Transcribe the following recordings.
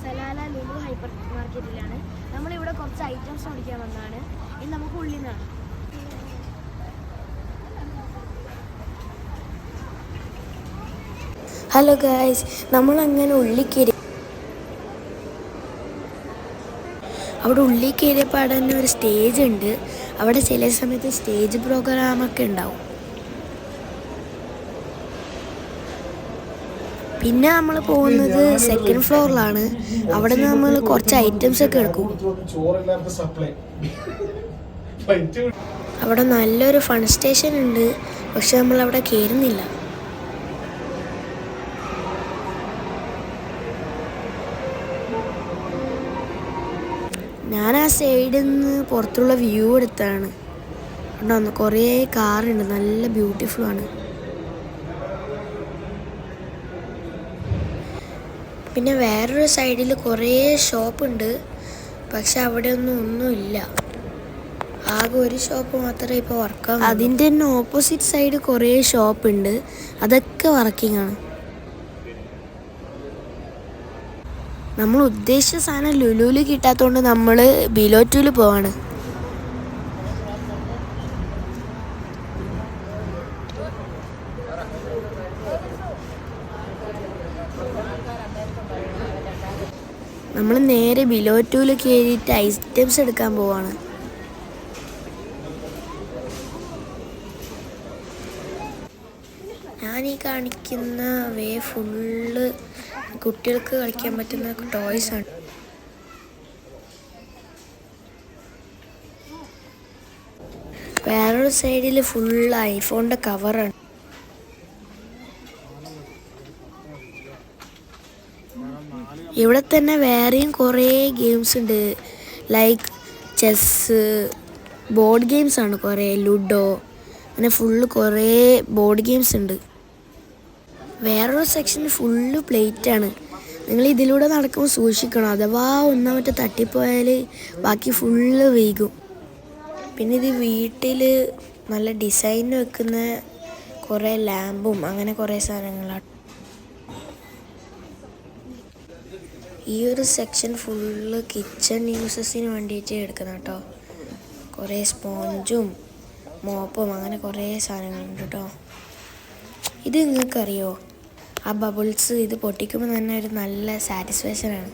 Salalah Lulu hyper മാർക്കറ്റിലാണ്. നമ്മളിവിടെ കുറച്ച് items മേടിക്കാൻ വന്നതാണ്. ഇനി നമുക്ക് ഉള്ളിൽ നിന്നാണ്. ഹലോ ഗായ്സ്, നമ്മളങ്ങനെ ഉള്ളിൽ കയറി. അവിടെ ഉള്ളിൽ കയറിയപ്പോൾ അവിടെ തന്നെ ഒരു സ്റ്റേജ് ഉണ്ട്. അവിടെ ചില സമയത്ത് സ്റ്റേജ് പ്രോഗ്രാമൊക്കെ ഉണ്ടാവും. പിന്നെ നമ്മൾ പോകുന്നത് സെക്കൻഡ് ഫ്ലോറിലാണ്. അവിടെ നിന്ന് നമ്മൾ കുറച്ച് ഐറ്റംസ് ഒക്കെ എടുക്കും. അവിടെ നല്ലൊരു ഫൺ സ്റ്റേഷൻ ഉണ്ട്, പക്ഷെ നമ്മൾ അവിടെ കയറുന്നില്ല. ഞാൻ ആ സൈഡിൽ നിന്ന് പുറത്തുള്ള വ്യൂ എടുത്താണ്. ഉണ്ടോ, കുറേ കാറുണ്ട്, നല്ല ബ്യൂട്ടിഫുൾ ആണ്. പിന്നെ വേറൊരു സൈഡിൽ കുറേ ഷോപ്പുണ്ട്, പക്ഷെ അവിടെ ഒന്നുമില്ല. ആകെ ഒരു ഷോപ്പ് മാത്രമേ ഇപ്പോൾ വർക്കാവും. അതിൻ്റെ തന്നെ ഓപ്പോസിറ്റ് സൈഡ് കുറേ ഷോപ്പുണ്ട്, അതൊക്കെ വർക്കിംഗ് ആണ്. നമ്മൾ ഉദ്ദേശിച്ച സാധനം ലുലുവിൽ കിട്ടാത്തതുകൊണ്ട് നമ്മൾ ബിലോറ്റൂല് പോവാണ്. നമ്മൾ നേരെ ബിലോറ്റൂൽ കയറിയിട്ട് ഐറ്റംസ് എടുക്കാൻ പോവാണ്. ഞാനീ കാണിക്കുന്ന വേ ഫുള്ള് കുട്ടികൾക്ക് കളിക്കാൻ പറ്റുന്ന ടോയ്സ് ആണ്. വേറൊരു സൈഡിൽ ഫുള്ള് ഐഫോണിൻ്റെ കവറാണ്. ഇവിടെ തന്നെ വേറെയും കുറേ ഗെയിംസ് ഉണ്ട്, ലൈക്ക് ചെസ്സ്, ബോർഡ് ഗെയിംസ് ആണ് കുറേ, ലുഡോ, അങ്ങനെ ഫുള്ള് കുറേ ബോർഡ് ഗെയിംസ് ഉണ്ട്. വേറൊരു സെക്ഷൻ ഫുള്ള് പ്ലേറ്റാണ്. നിങ്ങൾ ഇതിലൂടെ നടക്കുമ്പോൾ സൂക്ഷിക്കണം, അഥവാ ഒന്നാമത്തെ തട്ടിപ്പോയാൽ ബാക്കി ഫുള്ള് വീകും. പിന്നെ ഇത് വീട്ടിൽ നല്ല ഡിസൈൻ വെക്കുന്ന കുറേ ലാമ്പും അങ്ങനെ കുറേ സാധനങ്ങളാണ്. ഈ ഒരു സെക്ഷൻ ഫുള്ള് കിച്ചൺ യൂസസിന് വേണ്ടിയിട്ട് എടുക്കുന്ന കേട്ടോ. കുറേ സ്പോഞ്ചും മോപ്പും അങ്ങനെ കുറേ സാധനങ്ങളുണ്ട് കേട്ടോ. ഇത് നിങ്ങൾക്കറിയോ, ആ ബബിൾസ് ഇത് പൊട്ടിക്കുമ്പോൾ തന്നെ ഒരു നല്ല സാറ്റിസ്ഫാക്ഷനാണ്.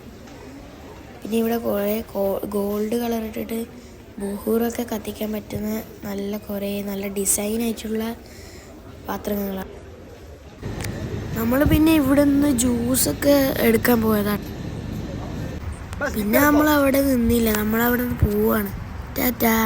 പിന്നെ ഇവിടെ കുറേ ഗോൾഡ് കളർ ഇട്ടിട്ട് ബുഹൂറൊക്കെ കത്തിക്കാൻ പറ്റുന്ന നല്ല ഡിസൈനായിട്ടുള്ള പാത്രങ്ങളാണ്. നമ്മൾ പിന്നെ ഇവിടെ നിന്ന് ജ്യൂസൊക്കെ എടുക്കാൻ പോയതാണ്. പിന്നെ നമ്മൾ അവിടെ നിന്നില്ല, നമ്മളവിടെ നിന്ന് പോവാണ്. ടാറ്റാ.